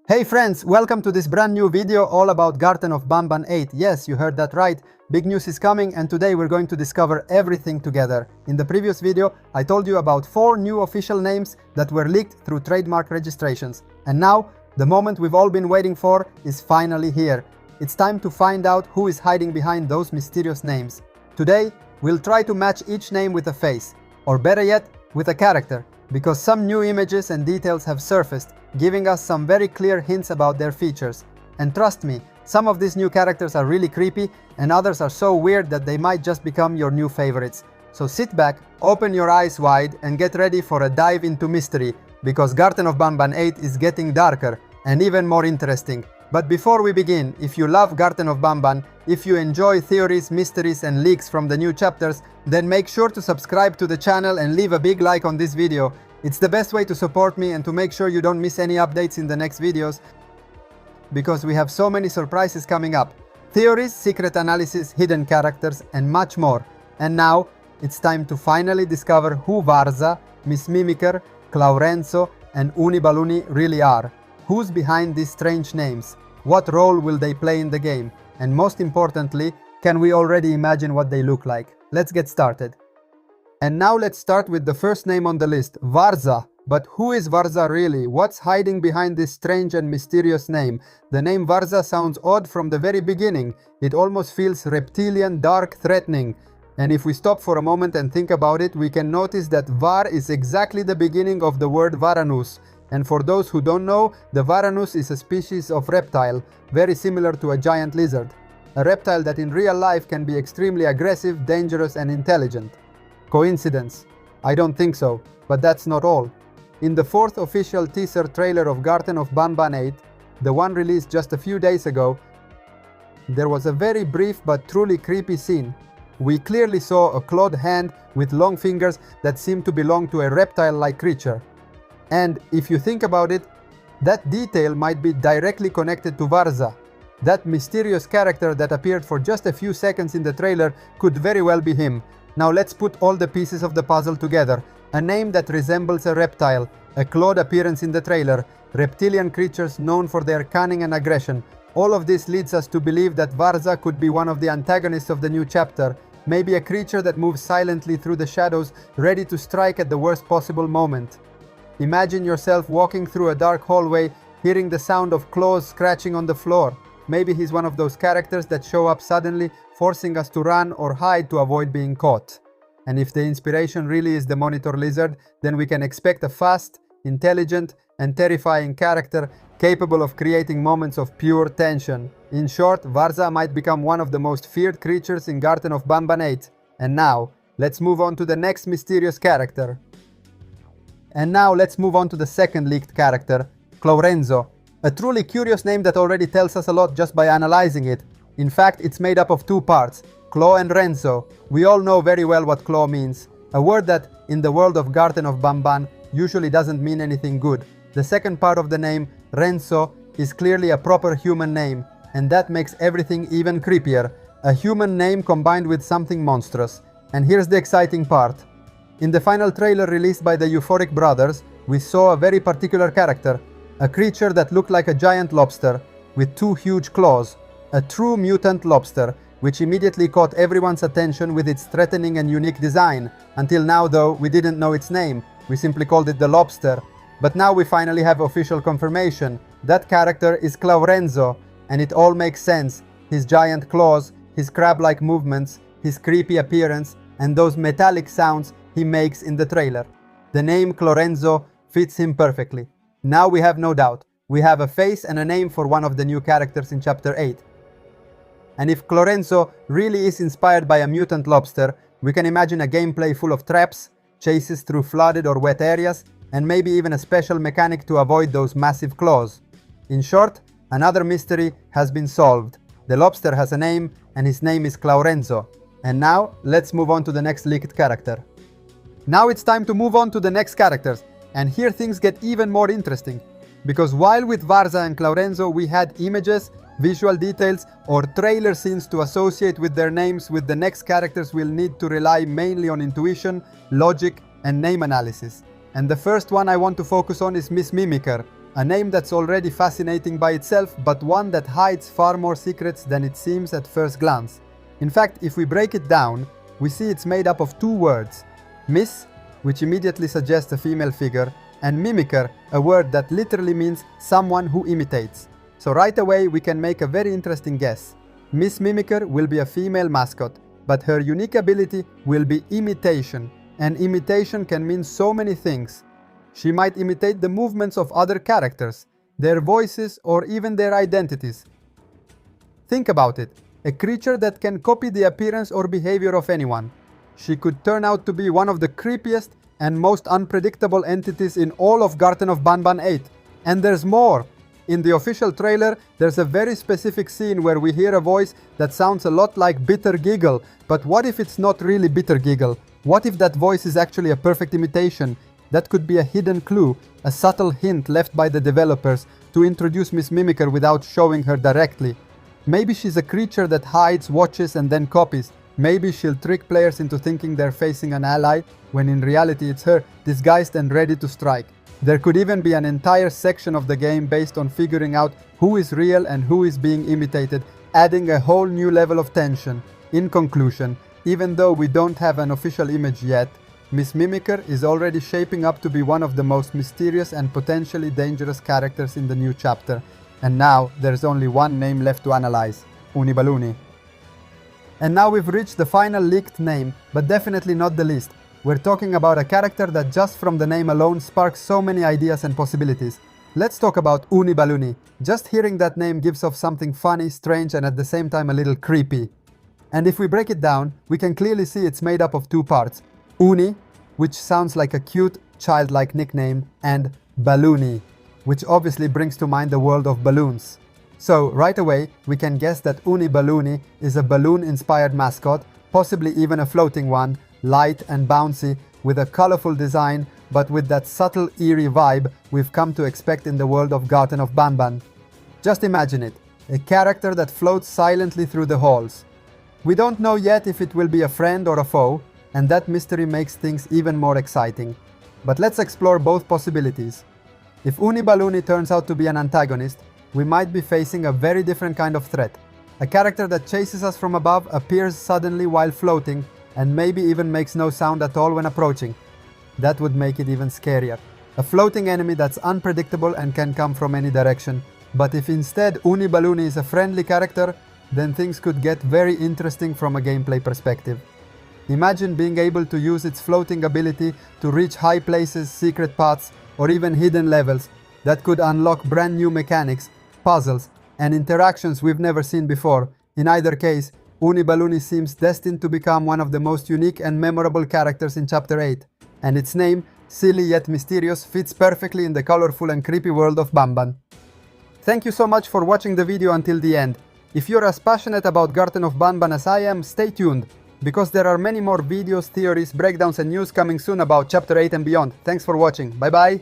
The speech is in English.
Hey friends, welcome to this brand new video all about Garten of Banban 8. Yes, you heard that right. Big news is coming and today we're going to discover everything together. In the previous video, I told you about 4 new official names that were leaked through trademark registrations. And now, the moment we've all been waiting for is finally here. It's time to find out who is hiding behind those mysterious names. Today, we'll try to match each name with a face, or better yet, with a character, because some new images and details have surfaced, giving us some very clear hints about their features. And trust me, some of these new characters are really creepy and others are so weird that they might just become your new favorites. So sit back, open your eyes wide and get ready for a dive into mystery, because Garten of Banban 8 is getting darker and even more interesting. But before we begin, if you love Garten of Banban, if you enjoy theories, mysteries and leaks from the new chapters, then make sure to subscribe to the channel and leave a big like on this video. It's the best way to support me and to make sure you don't miss any updates in the next videos, because we have so many surprises coming up. Theories, secret analysis, hidden characters and much more. And now, it's time to finally discover who Varza, Miss Mimiker, Chlorenzo and Uni Baloon really are. Who's behind these strange names? What role will they play in the game? And most importantly, can we already imagine what they look like? Let's get started. And now let's start with the first name on the list, Varza. But who is Varza really? What's hiding behind this strange and mysterious name? The name Varza sounds odd from the very beginning. It almost feels reptilian, dark, threatening. And if we stop for a moment and think about it, we can notice that Var is exactly the beginning of the word Varanus. And for those who don't know, the Varanus is a species of reptile, very similar to a giant lizard. A reptile that in real life can be extremely aggressive, dangerous and intelligent. Coincidence? I don't think so, but that's not all. In the 4th official teaser trailer of Garten of Banban 8, the one released just a few days ago, there was a very brief but truly creepy scene. We clearly saw a clawed hand with long fingers that seemed to belong to a reptile-like creature. And if you think about it, that detail might be directly connected to Varza. That mysterious character that appeared for just a few seconds in the trailer could very well be him. Now let's put all the pieces of the puzzle together. A name that resembles a reptile, a clawed appearance in the trailer, reptilian creatures known for their cunning and aggression. All of this leads us to believe that Varza could be one of the antagonists of the new chapter, maybe a creature that moves silently through the shadows, ready to strike at the worst possible moment. Imagine yourself walking through a dark hallway, hearing the sound of claws scratching on the floor. Maybe he's one of those characters that show up suddenly, forcing us to run or hide to avoid being caught. And if the inspiration really is the monitor lizard, then we can expect a fast, intelligent and terrifying character capable of creating moments of pure tension. In short, Varza might become one of the most feared creatures in Garten of Banban 8. And now, let's move on to the next mysterious character. And now let's move on to the second leaked character, Chlorenzo. A truly curious name that already tells us a lot just by analyzing it. In fact, it's made up of 2 parts, Chlo and Renzo. We all know very well what Chlo means, a word that, in the world of Garten of Banban, usually doesn't mean anything good. The second part of the name, Renzo, is clearly a proper human name, and that makes everything even creepier. A human name combined with something monstrous. And here's the exciting part. In the final trailer released by the Euphoric Brothers, we saw a very particular character, a creature that looked like a giant lobster, with 2 huge claws, a true mutant lobster, which immediately caught everyone's attention with its threatening and unique design. Until now though, we didn't know its name, we simply called it the lobster. But now we finally have official confirmation. That character is Chlorenzo, and it all makes sense. His giant claws, his crab-like movements, his creepy appearance, and those metallic sounds he makes in the trailer. The name Chlorenzo fits him perfectly. Now we have no doubt. We have a face and a name for one of the new characters in Chapter 8. And if Chlorenzo really is inspired by a mutant lobster, we can imagine a gameplay full of traps, chases through flooded or wet areas, and maybe even a special mechanic to avoid those massive claws. In short, another mystery has been solved. The lobster has a name, and his name is Chlorenzo. And now, let's move on to the next leaked character. Now it's time to move on to the next characters, and here things get even more interesting. Because while with Varza and Chlorenzo we had images, visual details or trailer scenes to associate with their names, with the next characters we'll need to rely mainly on intuition, logic and name analysis. And the first one I want to focus on is Miss Mimiker, A name that's already fascinating by itself, but one that hides far more secrets than it seems at first glance. In fact, if we break it down, we see it's made up of two words: Miss, which immediately suggests a female figure, and Mimiker, a word that literally means someone who imitates. So right away we can make a very interesting guess. Miss Mimiker will be a female mascot, but her unique ability will be imitation, and imitation can mean so many things. She might imitate the movements of other characters, their voices, or even their identities. Think about it, a creature that can copy the appearance or behavior of anyone. She could turn out to be one of the creepiest and most unpredictable entities in all of Garten of Banban 8. And there's more! In the official trailer, there's a very specific scene where we hear a voice that sounds a lot like Bitter Giggle, but what if it's not really Bitter Giggle? What if that voice is actually a perfect imitation? That could be a hidden clue, a subtle hint left by the developers to introduce Miss Mimiker without showing her directly. Maybe she's a creature that hides, watches, and then copies. Maybe she'll trick players into thinking they're facing an ally, when in reality it's her, disguised and ready to strike. There could even be an entire section of the game based on figuring out who is real and who is being imitated, adding a whole new level of tension. In conclusion, even though we don't have an official image yet, Miss Mimiker is already shaping up to be one of the most mysterious and potentially dangerous characters in the new chapter. And now, there's only one name left to analyze: Uni Baloon. And now we've reached the final leaked name, but definitely not the least. We're talking about a character that just from the name alone sparks so many ideas and possibilities. Let's talk about Uni Baloon. Just hearing that name gives off something funny, strange, and at the same time a little creepy. And if we break it down, we can clearly see it's made up of two parts: Uni, which sounds like a cute, childlike nickname, and Baloon, which obviously brings to mind the world of balloons. So, right away, we can guess that Uni Baloon is a balloon-inspired mascot, possibly even a floating one, light and bouncy, with a colorful design, but with that subtle, eerie vibe we've come to expect in the world of Garten of Banban. Just imagine it, a character that floats silently through the halls. We don't know yet if it will be a friend or a foe, and that mystery makes things even more exciting. But let's explore both possibilities. If Uni Baloon turns out to be an antagonist, we might be facing a very different kind of threat. A character that chases us from above, appears suddenly while floating, and maybe even makes no sound at all when approaching. That would make it even scarier. A floating enemy that's unpredictable and can come from any direction. But if instead Uni Baloon is a friendly character, then things could get very interesting from a gameplay perspective. Imagine being able to use its floating ability to reach high places, secret paths, or even hidden levels that could unlock brand new mechanics, puzzles, and interactions we've never seen before. In either case, Uni Baloon seems destined to become one of the most unique and memorable characters in Chapter 8, and its name, silly yet mysterious, fits perfectly in the colorful and creepy world of Banban. Thank you so much for watching the video until the end. If you're as passionate about Garten of Banban as I am, stay tuned, because there are many more videos, theories, breakdowns and news coming soon about Chapter 8 and beyond. Thanks for watching, bye bye!